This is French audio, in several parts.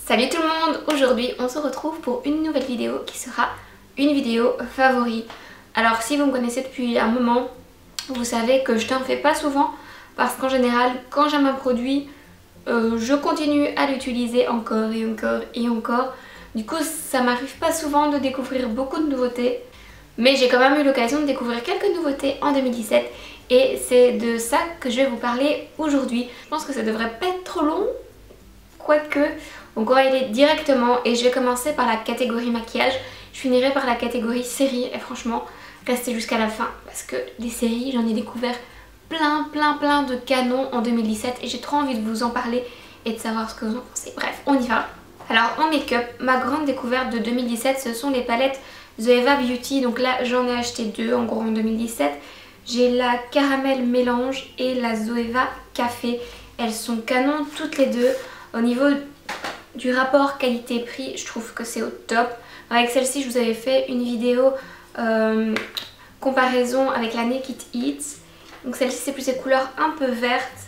Salut tout le monde, aujourd'hui on se retrouve pour une nouvelle vidéo qui sera une vidéo favori. Alors si vous me connaissez depuis un moment, vous savez que je n'en fais pas souvent parce qu'en général quand j'aime un produit, je continue à l'utiliser encore et encore et encore. Du coup ça m'arrive pas souvent de découvrir beaucoup de nouveautés, mais j'ai quand même eu l'occasion de découvrir quelques nouveautés en 2017 et c'est de ça que je vais vous parler aujourd'hui. Je pense que ça devrait pas être trop long, quoique. Donc on va y aller directement et je vais commencer par la catégorie maquillage. Je finirai par la catégorie série et franchement restez jusqu'à la fin parce que les séries j'en ai découvert plein de canons en 2017 et j'ai trop envie de vous en parler et de savoir ce que vous en pensez. Bref, on y va. Alors en make-up, ma grande découverte de 2017 ce sont les palettes Zoeva Beauty. Donc là j'en ai acheté deux en gros en 2017. J'ai la Caramel Mélange et la Zoeva Café. Elles sont canons toutes les deux. Au niveau du rapport qualité-prix, je trouve que c'est au top. Avec celle-ci, je vous avais fait une vidéo comparaison avec la Naked Eats. Donc celle-ci, c'est plus ces couleurs un peu vertes,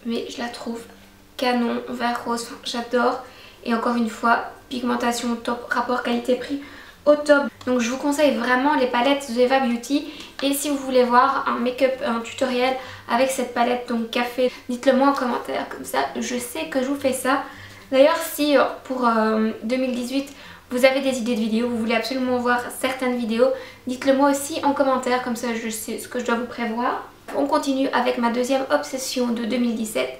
mais je la trouve canon, vert rose, enfin, j'adore. Et encore une fois, pigmentation au top, rapport qualité-prix au top. Donc je vous conseille vraiment les palettes Zoeva Beauty. Et si vous voulez voir un make-up, un tutoriel avec cette palette donc café, dites-le moi en commentaire, comme ça je sais que je vous fais ça. D'ailleurs si pour 2018 vous avez des idées de vidéos, vous voulez absolument voir certaines vidéos, dites-le moi aussi en commentaire, comme ça je sais ce que je dois vous prévoir. On continue avec ma deuxième obsession de 2017,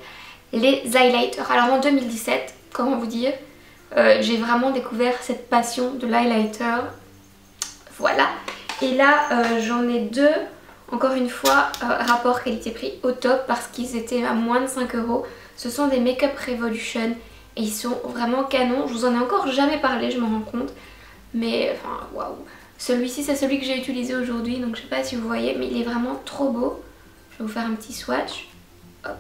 les highlighters. Alors en 2017, comment vous dire, j'ai vraiment découvert cette passion de l'highlighter, voilà. Et là j'en ai deux, encore une fois rapport qualité-prix au top parce qu'ils étaient à moins de 5 €. Ce sont des Make Up Revolution et ils sont vraiment canons. Je vous en ai encore jamais parlé, je me rends compte, mais enfin waouh. Celui-ci c'est celui que j'ai utilisé aujourd'hui, donc je sais pas si vous voyez, mais il est vraiment trop beau. Je vais vous faire un petit swatch. Hop,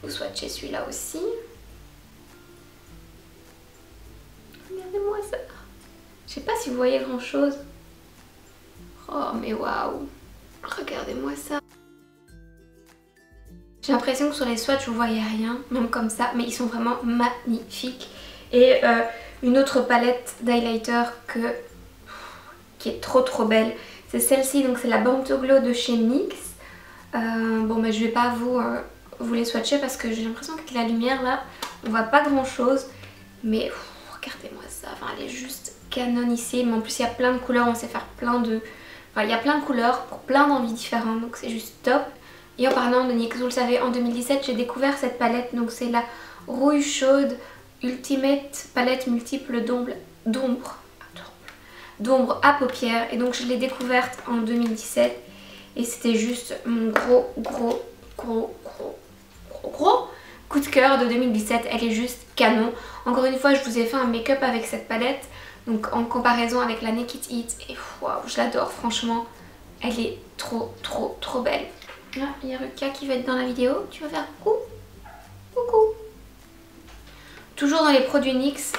vous swatchez celui-là aussi. Regardez-moi ça. Je sais pas si vous voyez grand chose. Oh mais waouh, regardez-moi ça. J'ai l'impression que sur les swatchs vous voyez rien, même comme ça, mais ils sont vraiment magnifiques. Et une autre palette d'highlighter qui est trop belle, c'est celle-ci, donc c'est la Born to Glow de chez NYX. Bon mais je vais pas vous les swatcher parce que j'ai l'impression qu'avec la lumière là, on voit pas grand chose. Mais regardez-moi ça, enfin, elle est juste canonissime. En plus il y a plein de couleurs, on sait faire plein de... Enfin, il y a plein de couleurs pour plein d'envies différentes, donc c'est juste top. Et en parlant de NYX, vous le savez, en 2017 j'ai découvert cette palette, donc c'est la Rouille Chaude Ultimate Palette Multiple d'ombre à paupières. Et donc je l'ai découverte en 2017 et c'était juste mon gros coup de cœur de 2017. Elle est juste canon. Encore une fois, je vous ai fait un make-up avec cette palette, donc en comparaison avec la Naked Eats, et waouh, je l'adore franchement. Elle est trop belle. Là, il y a Ruka qui va être dans la vidéo. Tu vas faire coucou. Coucou. Toujours dans les produits NYX,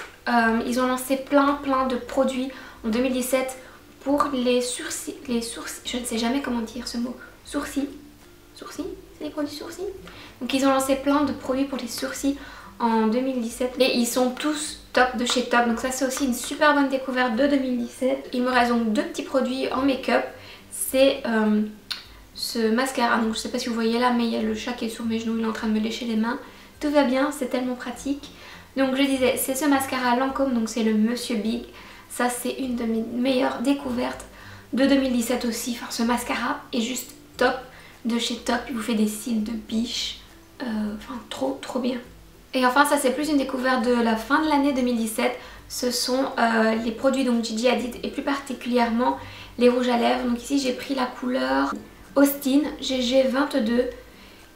ils ont lancé plein de produits en 2017 pour les sourcils. Je ne sais jamais comment dire ce mot. Sourcils. Sourcils? C'est des produits sourcils? Donc ils ont lancé plein de produits pour les sourcils en 2017 et ils sont tous top de chez Top. Donc ça c'est aussi une super bonne découverte de 2017. Il me reste donc deux petits produits en make-up. C'est ce mascara, donc je sais pas si vous voyez là, mais il y a le chat qui est sur mes genoux, il est en train de me lécher les mains. Tout va bien, c'est tellement pratique. Donc je disais, c'est ce mascara Lancôme, donc c'est le Monsieur Big. Ça c'est une de mes meilleures découvertes de 2017 aussi. Enfin ce mascara est juste top de chez Top, il vous fait des cils de biche. Enfin trop bien. Et enfin ça c'est plus une découverte de la fin de l'année 2017. Ce sont les produits donc Gigi Hadid et plus particulièrement les rouges à lèvres. Donc ici j'ai pris la couleur Austin GG22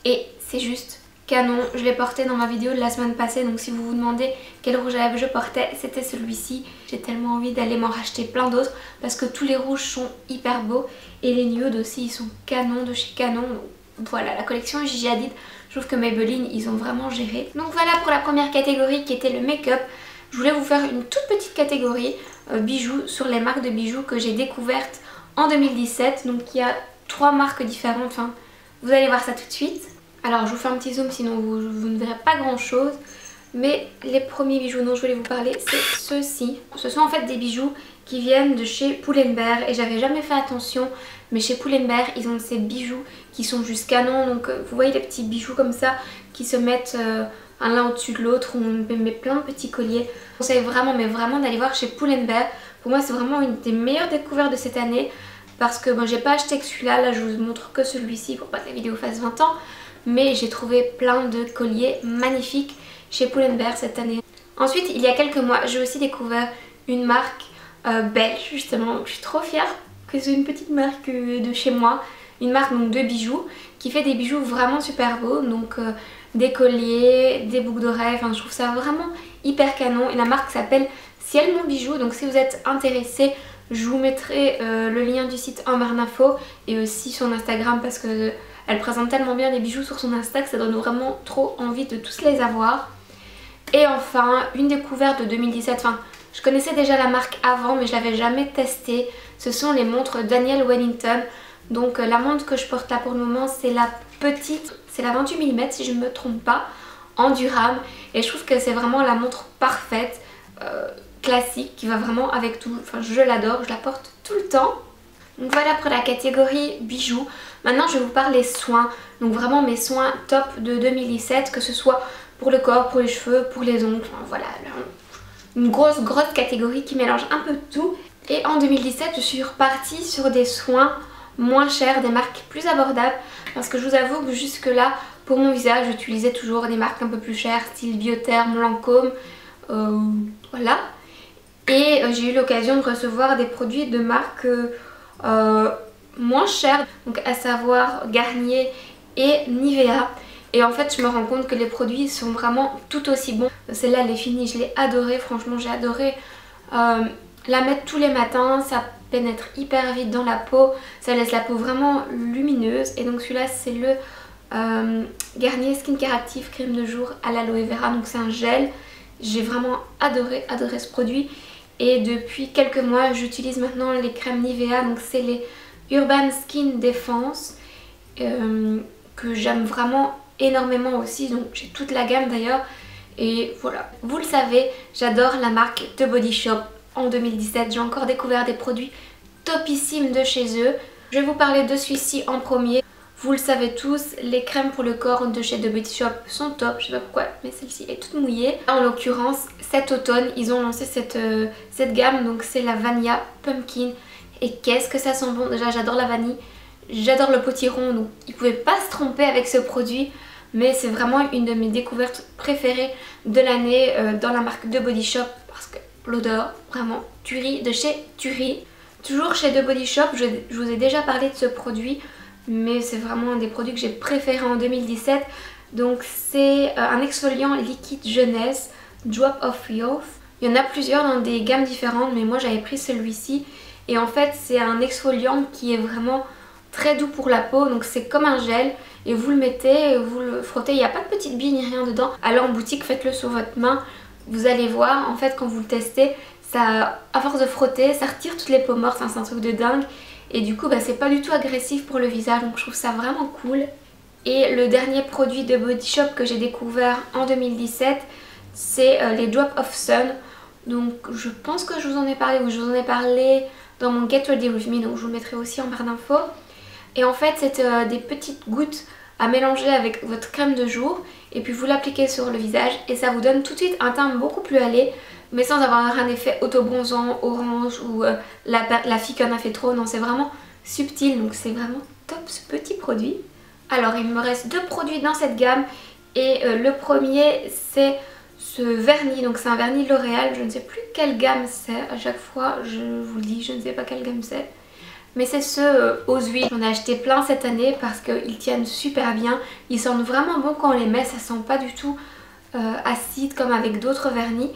et c'est juste canon. Je l'ai porté dans ma vidéo de la semaine passée, donc si vous vous demandez quel rouge à lèvres je portais, c'était celui-ci. J'ai tellement envie d'aller m'en racheter plein d'autres parce que tous les rouges sont hyper beaux et les nudes aussi ils sont canons de chez Canon. Donc voilà, la collection Gigi Hadid, je trouve que Maybelline ils ont vraiment géré. Donc voilà pour la première catégorie qui était le make-up. Je voulais vous faire une toute petite catégorie bijoux sur les marques de bijoux que j'ai découvertes en 2017. Donc il y a 3 marques différentes, enfin vous allez voir ça tout de suite. Alors je vous fais un petit zoom sinon vous ne verrez pas grand chose. Mais les premiers bijoux dont je voulais vous parler, c'est ceux-ci. Ce sont en fait des bijoux qui viennent de chez Pull&Bear et j'avais jamais fait attention, mais chez Pull&Bear ils ont ces bijoux qui sont juste canons. Donc vous voyez les petits bijoux comme ça qui se mettent l'un au-dessus de l'autre, on met plein de petits colliers. Je conseille vraiment, mais vraiment d'aller voir chez Pull&Bear. Pour moi c'est vraiment une des meilleures découvertes de cette année parce que bon, j'ai pas acheté que celui-là, là je vous montre que celui-ci pour pas que la vidéo fasse 20 ans. Mais j'ai trouvé plein de colliers magnifiques chez Pull&Bear cette année. Ensuite, il y a quelques mois, j'ai aussi découvert une marque belge justement. Je suis trop fière que c'est une petite marque de chez moi. Une marque donc de bijoux qui fait des bijoux vraiment super beaux. Donc des colliers, des boucles d'oreilles, enfin je trouve ça vraiment hyper canon. Et la marque s'appelle Ciel Mon Bijou. Donc si vous êtes intéressé, je vous mettrai le lien du site en barre d'infos et aussi son Instagram parce que elle présente tellement bien les bijoux sur son Insta que ça donne vraiment trop envie de tous les avoir. Et enfin, une découverte de 2017, enfin je connaissais déjà la marque avant mais je l'avais jamais testée. Ce sont les montres Daniel Wellington. Donc la montre que je porte là pour le moment c'est la petite, c'est la 28 mm si je ne me trompe pas, en durable. Et je trouve que c'est vraiment la montre parfaite, classique, qui va vraiment avec tout. Enfin je l'adore, je la porte tout le temps. Donc voilà pour la catégorie bijoux. Maintenant je vais vous parler soins. Donc vraiment mes soins top de 2017, que ce soit pour le corps, pour les cheveux, pour les ongles. Enfin, voilà, une grosse catégorie qui mélange un peu de tout. Et en 2017 je suis repartie sur des soins moins chers, des marques plus abordables. Parce que je vous avoue que jusque là pour mon visage j'utilisais toujours des marques un peu plus chères, style Biotherm, Lancôme, voilà. Et j'ai eu l'occasion de recevoir des produits de marques moins chères, donc à savoir Garnier et Nivea. Et en fait je me rends compte que les produits sont vraiment tout aussi bons. Celle-là elle est finie, je l'ai adorée, franchement j'ai adoré la mettre tous les matins. Ça pénètre hyper vite dans la peau, ça laisse la peau vraiment lumineuse. Et donc celui-là c'est le Garnier Skincare Active crème de jour à l'aloe vera, donc c'est un gel. J'ai vraiment adoré ce produit. Et depuis quelques mois j'utilise maintenant les crèmes Nivea, donc c'est les Urban Skin Defense que j'aime vraiment énormément aussi, donc j'ai toute la gamme d'ailleurs. Et voilà, vous le savez, j'adore la marque The Body Shop. En 2017 j'ai encore découvert des produits topissimes de chez eux. Je vais vous parler de celui-ci en premier. Vous le savez tous, les crèmes pour le corps de chez The Body Shop sont top, je sais pas pourquoi, mais celle-ci est toute mouillée. En l'occurrence, cet automne, ils ont lancé cette gamme, donc c'est la Vanilla Pumpkin. Et qu'est-ce que ça sent bon, déjà j'adore la vanille, j'adore le potiron, donc ils pouvaient pas se tromper avec ce produit. Mais c'est vraiment une de mes découvertes préférées de l'année dans la marque The Body Shop parce que l'odeur, vraiment, tuerie de chez tuerie. Toujours chez The Body Shop, je vous ai déjà parlé de ce produit, mais c'est vraiment un des produits que j'ai préféré en 2017. Donc c'est un exfoliant liquide jeunesse, Drop of Youth. Il y en a plusieurs dans des gammes différentes, mais moi j'avais pris celui-ci. Et en fait c'est un exfoliant qui est vraiment très doux pour la peau, donc c'est comme un gel. Et vous le mettez, vous le frottez, il n'y a pas de petites billes ni rien dedans. Allez en boutique, faites-le sur votre main, vous allez voir, en fait quand vous le testez, ça, à force de frotter, ça retire toutes les peaux mortes, c'est un truc de dingue. Et du coup bah, c'est pas du tout agressif pour le visage, donc je trouve ça vraiment cool. Et le dernier produit de Body Shop que j'ai découvert en 2017, c'est les Drop of Sun. Donc je pense que je vous en ai parlé, ou je vous en ai parlé dans mon Get Ready With Me, donc je vous le mettrai aussi en barre d'infos. Et en fait c'est des petites gouttes à mélanger avec votre crème de jour et puis vous l'appliquez sur le visage et ça vous donne tout de suite un teint beaucoup plus hâlé, mais sans avoir un effet auto-bronzant, orange ou la fille qui en a fait trop. Non, c'est vraiment subtil, donc c'est vraiment top ce petit produit. Alors il me reste deux produits dans cette gamme et le premier c'est ce vernis, donc c'est un vernis L'Oréal, je ne sais plus quelle gamme c'est, à chaque fois je vous le dis, je ne sais pas quelle gamme c'est. Mais c'est ce aux huiles. J'en ai acheté plein cette année parce qu'ils tiennent super bien. Ils sentent vraiment bon quand on les met, ça sent pas du tout acide comme avec d'autres vernis.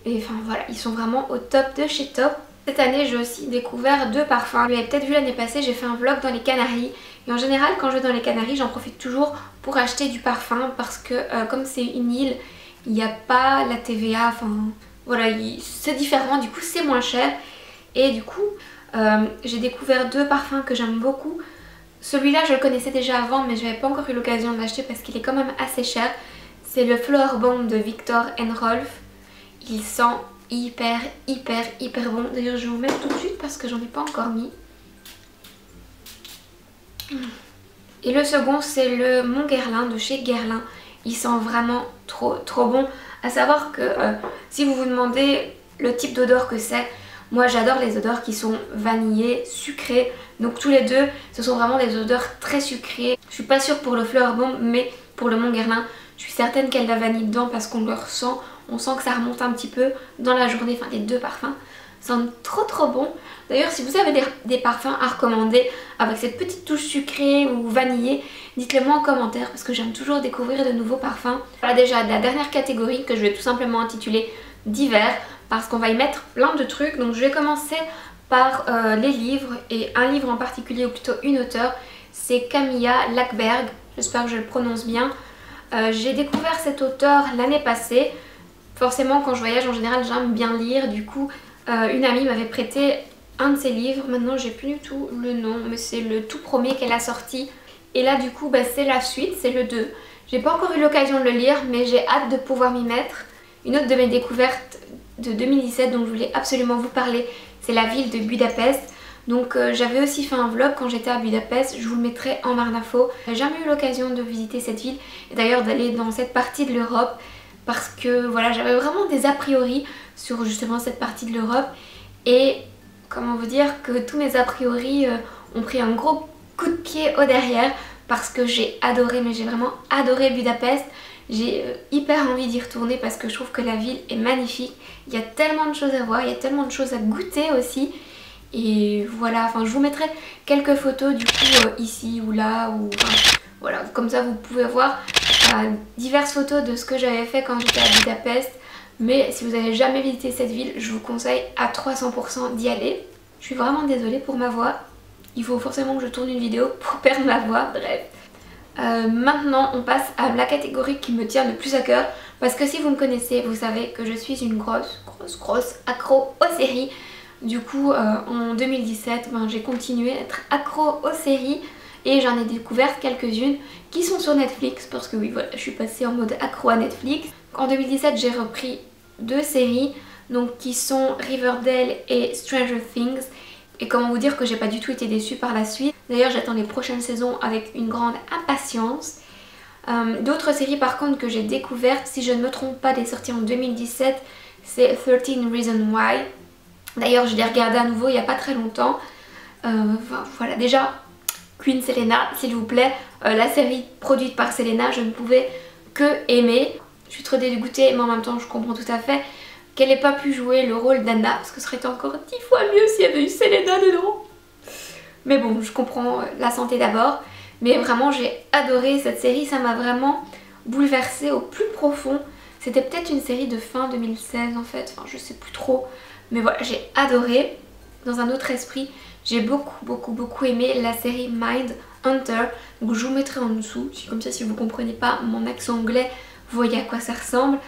Et enfin voilà, ils sont vraiment au top de chez Top. Cette année j'ai aussi découvert deux parfums. Vous l'avez peut-être vu l'année passée, j'ai fait un vlog dans les Canaries. Et en général quand je vais dans les Canaries, j'en profite toujours pour acheter du parfum. Parce que comme c'est une île, il n'y a pas la TVA. Enfin voilà, c'est différent, du coup c'est moins cher. Et du coup... j'ai découvert deux parfums que j'aime beaucoup. Celui-là je le connaissais déjà avant mais j'avais pas encore eu l'occasion de l'acheter parce qu'il est quand même assez cher. C'est le Flower Bomb de Viktor & Rolf. Il sent hyper bon. D'ailleurs je vais vous mettre tout de suite parce que j'en ai pas encore mis. Et le second c'est le Mon Guerlain de chez Guerlain. Il sent vraiment trop bon. À savoir que si vous vous demandez le type d'odeur que c'est, moi j'adore les odeurs qui sont vanillées, sucrées. Donc tous les deux, ce sont vraiment des odeurs très sucrées. Je suis pas sûre pour le Flower Bomb, mais pour le Mon Guerlain, je suis certaine qu'il y a de la vanille dedans parce qu'on le ressent. On sent que ça remonte un petit peu dans la journée, enfin les deux parfums sentent trop bon. D'ailleurs si vous avez des parfums à recommander avec cette petite touche sucrée ou vanillée, dites-le moi en commentaire parce que j'aime toujours découvrir de nouveaux parfums. Voilà déjà la dernière catégorie que je vais tout simplement intituler d'hiver parce qu'on va y mettre plein de trucs. Donc je vais commencer par les livres et un livre en particulier ou plutôt une auteure, c'est Camilla Läckberg, j'espère que je le prononce bien. J'ai découvert cet auteur l'année passée. Forcément quand je voyage en général j'aime bien lire, du coup une amie m'avait prêté un de ses livres, maintenant j'ai plus du tout le nom mais c'est le tout premier qu'elle a sorti et là du coup c'est la suite, c'est le 2. J'ai pas encore eu l'occasion de le lire mais j'ai hâte de pouvoir m'y mettre. Une autre de mes découvertes de 2017 dont je voulais absolument vous parler, c'est la ville de Budapest. Donc j'avais aussi fait un vlog quand j'étais à Budapest, je vous le mettrai en barre d'infos. J'ai jamais eu l'occasion de visiter cette ville et d'ailleurs d'aller dans cette partie de l'Europe parce que voilà j'avais vraiment des a priori sur justement cette partie de l'Europe et comment vous dire que tous mes a priori ont pris un gros coup de pied au derrière parce que j'ai adoré, mais j'ai vraiment adoré Budapest. J'ai hyper envie d'y retourner parce que je trouve que la ville est magnifique, il y a tellement de choses à voir, il y a tellement de choses à goûter aussi. Et voilà, enfin je vous mettrai quelques photos du coup ici ou là, ou enfin, voilà, comme ça vous pouvez voir diverses photos de ce que j'avais fait quand j'étais à Budapest. Mais si vous n'avez jamais visité cette ville, je vous conseille à 300% d'y aller. Je suis vraiment désolée pour ma voix, il faut forcément que je tourne une vidéo pour perdre ma voix, bref. Maintenant on passe à la catégorie qui me tient le plus à cœur parce que si vous me connaissez, vous savez que je suis une grosse accro aux séries. Du coup en 2017 j'ai continué à être accro aux séries et j'en ai découvert quelques-unes qui sont sur Netflix parce que oui voilà je suis passée en mode accro à Netflix. En 2017 j'ai repris 2 séries donc qui sont Riverdale et Stranger Things et comment vous dire que j'ai pas du tout été déçue par la suite. D'ailleurs j'attends les prochaines saisons avec une grande impatience. D'autres séries par contre que j'ai découvertes, si je ne me trompe pas, des sorties en 2017, c'est 13 Reasons Why. D'ailleurs je l'ai regardé à nouveau il n'y a pas très longtemps. Enfin, voilà, déjà Queen Selena s'il vous plaît, la série produite par Selena, je ne pouvais que aimer. Je suis trop dégoûtée mais en même temps je comprends tout à fait qu'elle n'ait pas pu jouer le rôle d'Anna parce que ce serait encore 10 fois mieux s'il y avait eu Selena dedans. Mais bon, je comprends la santé d'abord. Mais vraiment j'ai adoré cette série, ça m'a vraiment bouleversée au plus profond. C'était peut-être une série de fin 2016 en fait, enfin je sais plus trop. Mais voilà, j'ai adoré. Dans un autre esprit, j'ai beaucoup aimé la série Mindhunter. Donc je vous mettrai en dessous, comme ça si vous comprenez pas mon accent anglais, vous voyez à quoi ça ressemble.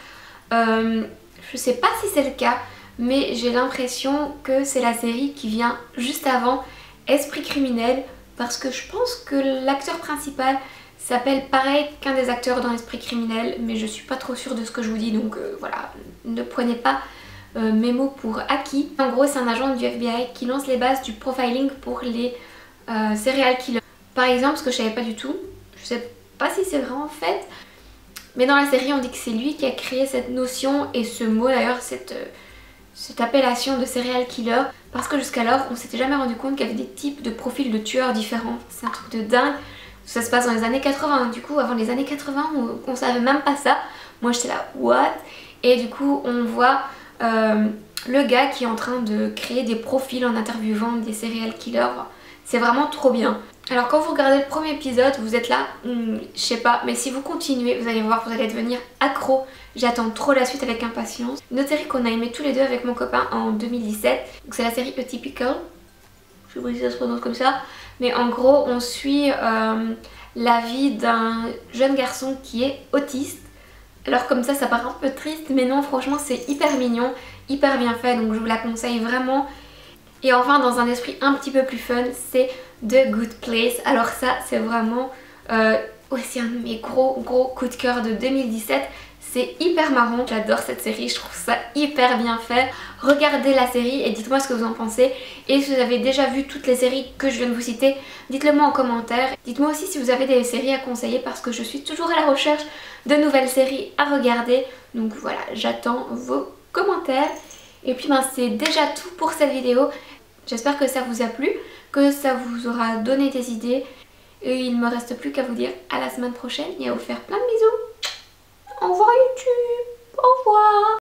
Je sais pas si c'est le cas, mais j'ai l'impression que c'est la série qui vient juste avant Esprit criminel. Parce que je pense que l'acteur principal s'appelle pareil qu'un des acteurs dans Esprit criminel. Mais je suis pas trop sûre de ce que je vous dis, donc voilà, ne prenez pas mes mots pour acquis. En gros c'est un agent du FBI qui lance les bases du profiling pour les serial killers. Par exemple, ce que je savais pas du tout, je sais pas si c'est vrai en fait, mais dans la série on dit que c'est lui qui a créé cette notion et ce mot d'ailleurs, cette appellation de serial killer, parce que jusqu'alors on s'était jamais rendu compte qu'il y avait des types de profils de tueurs différents. C'est un truc de dingue. Ça se passe dans les années 80, du coup avant les années 80 on savait même pas ça. Moi j'étais là what? Et du coup on voit le gars qui est en train de créer des profils en interviewant des serial killers. C'est vraiment trop bien. Alors quand vous regardez le premier épisode, vous êtes là, je sais pas, mais si vous continuez, vous allez voir, vous allez devenir accro. J'attends trop la suite avec impatience. Une autre série qu'on a aimé tous les deux avec mon copain en 2017, c'est la série Atypical. Je sais pas si ça se prononce comme ça, mais en gros on suit la vie d'un jeune garçon qui est autiste. Alors comme ça paraît un peu triste, mais non franchement c'est hyper mignon, hyper bien fait, donc je vous la conseille vraiment. Et enfin dans un esprit un petit peu plus fun, c'est The Good Place. Alors ça c'est vraiment aussi un de mes gros coups de cœur de 2017. C'est hyper marrant, j'adore cette série, je trouve ça hyper bien fait. Regardez la série et dites-moi ce que vous en pensez. Et si vous avez déjà vu toutes les séries que je viens de vous citer, dites-le moi en commentaire. Dites-moi aussi si vous avez des séries à conseiller parce que je suis toujours à la recherche de nouvelles séries à regarder. Donc voilà, j'attends vos commentaires. Et puis c'est déjà tout pour cette vidéo. J'espère que ça vous a plu, que ça vous aura donné des idées. Et il ne me reste plus qu'à vous dire à la semaine prochaine et à vous faire plein de bisous. Au revoir YouTube, au revoir.